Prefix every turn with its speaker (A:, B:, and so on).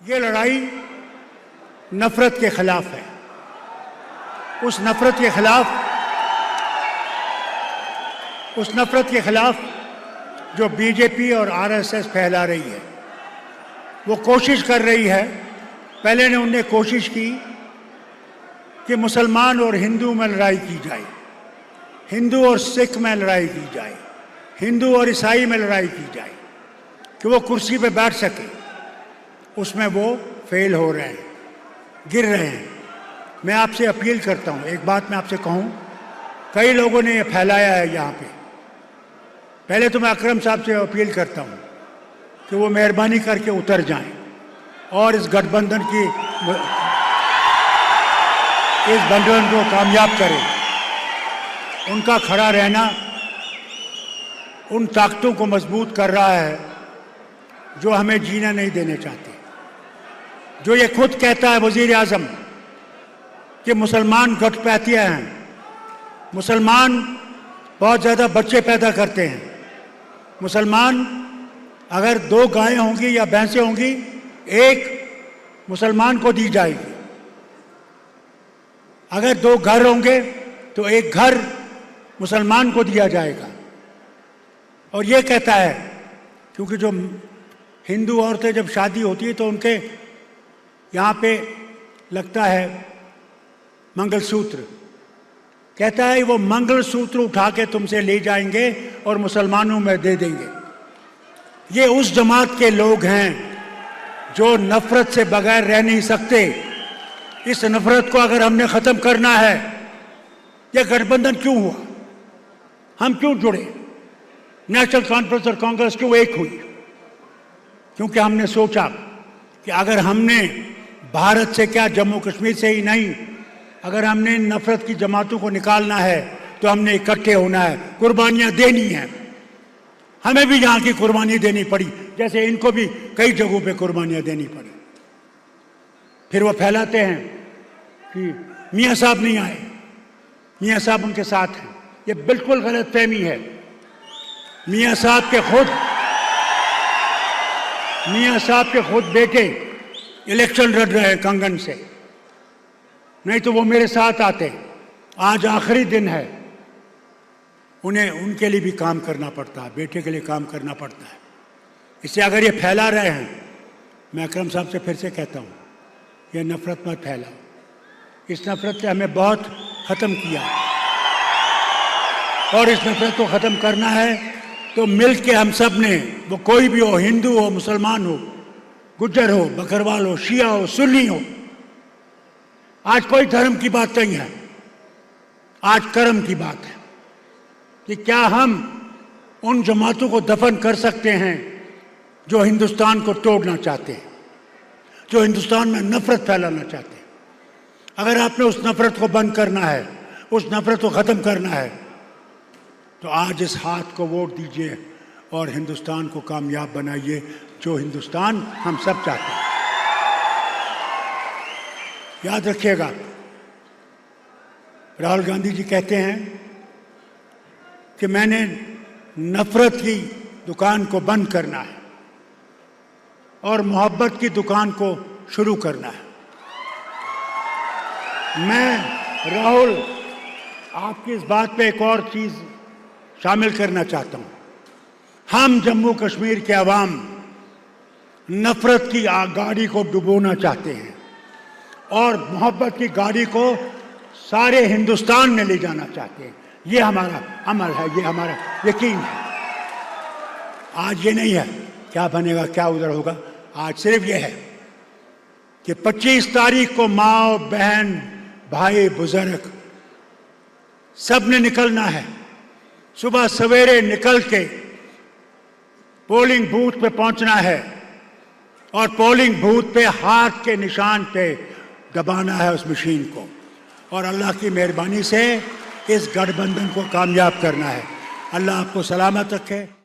A: ये लड़ाई नफरत के खिलाफ है। उस नफरत के खिलाफ जो बीजेपी और आरएसएस फैला रही है, वो कोशिश कर रही है। पहले ने उनने कोशिश की कि मुसलमान और हिंदू में लड़ाई की जाए, हिंदू और सिख में लड़ाई की जाए, हिंदू और ईसाई में लड़ाई की जाए कि वो कुर्सी पे बैठ सके। उसमें वो फेल हो रहे हैं, गिर रहे हैं। मैं आपसे अपील करता हूँ, एक बात मैं आपसे कहूँ, कई लोगों ने ये फैलाया है यहाँ पे। पहले तो मैं अकरम साहब से अपील करता हूँ कि वो मेहरबानी करके उतर जाएं और इस गठबंधन को कामयाब करें। उनका खड़ा रहना उन ताकतों को मजबूत कर रहा है जो हमें जीना नहीं देने चाहते। जो ये खुद कहता है वजीर आजम कि मुसलमान घटपैतिया हैं, मुसलमान बहुत ज़्यादा बच्चे पैदा करते हैं, मुसलमान अगर 2 गायें होंगी या भैंसें होंगी, एक मुसलमान को दी जाएगी। अगर 2 घर होंगे तो एक घर मुसलमान को दिया जाएगा। और ये कहता है, क्योंकि जो हिंदू औरतें जब शादी होती है तो उनके यहाँ पे लगता है मंगलसूत्र, कहता है वो मंगलसूत्र उठा के तुमसे ले जाएंगे और मुसलमानों में दे देंगे। ये उस जमात के लोग हैं जो नफरत से बगैर रह नहीं सकते। इस नफरत को अगर हमने ख़त्म करना है, ये गठबंधन क्यों हुआ, हम क्यों जुड़े, नेशनल कॉन्फ्रेंस और कांग्रेस क्यों एक हुई? क्योंकि हमने सोचा कि अगर हमने भारत से क्या, जम्मू कश्मीर से ही नहीं, अगर हमने नफरत की जमातों को निकालना है तो हमने इकट्ठे होना है, कुर्बानियां देनी हैं। हमें भी यहाँ की कुर्बानी देनी पड़ी, जैसे इनको भी कई जगहों पे कुर्बानियां देनी पड़ी। फिर वो फैलाते हैं कि मियाँ साहब नहीं आए, मियाँ साहब उनके साथ हैं। ये बिल्कुल गलत फहमी है। मियाँ साहब के खुद बेटे इलेक्शन लड़ रहे हैं कंगन से, नहीं तो वो मेरे साथ आते। आज आखिरी दिन है, उन्हें उनके लिए भी काम करना पड़ता है, बेटे के लिए काम करना पड़ता है। इससे अगर ये फैला रहे हैं, मैं अकरम साहब से फिर से कहता हूँ, ये नफरत मत फैलाओ। इस नफरत से हमें बहुत ख़त्म किया है और इस नफरत को ख़त्म करना है तो मिल के हम सब ने, वो कोई भी हो, हिंदू हो, मुसलमान हो, गुज्जर हो, बकरवाल हो, शिया हो, सुन्नी हो, आज कोई धर्म की बात नहीं है, आज कर्म की बात है कि क्या हम उन जमातों को दफन कर सकते हैं जो हिंदुस्तान को तोड़ना चाहते हैं, जो हिंदुस्तान में नफरत फैलाना चाहते हैं। अगर आपने उस नफरत को बंद करना है, उस नफरत को ख़त्म करना है, तो आज इस हाथ को वोट दीजिए और हिंदुस्तान को कामयाब बनाइए, जो हिंदुस्तान हम सब चाहते हैं। याद रखिएगा, राहुल गांधी जी कहते हैं कि मैंने नफरत की दुकान को बंद करना है और मोहब्बत की दुकान को शुरू करना है। मैं राहुल आपकी इस बात पे एक और चीज़ शामिल करना चाहता हूँ। हम जम्मू कश्मीर के अवाम नफरत की गाड़ी को डुबोना चाहते हैं और मोहब्बत की गाड़ी को सारे हिंदुस्तान में ले जाना चाहते हैं। ये हमारा अमल है, ये हमारा यकीन है। आज ये नहीं है क्या बनेगा, क्या उधर होगा, आज सिर्फ ये है कि 25 तारीख को माँ बहन भाई बुजुर्ग सब ने निकलना है। सुबह सवेरे निकल के पोलिंग बूथ पे पहुंचना है और पोलिंग बूथ पे हाथ के निशान पे दबाना है उस मशीन को, और अल्लाह की मेहरबानी से इस गठबंधन को कामयाब करना है। अल्लाह आपको सलामत रखे।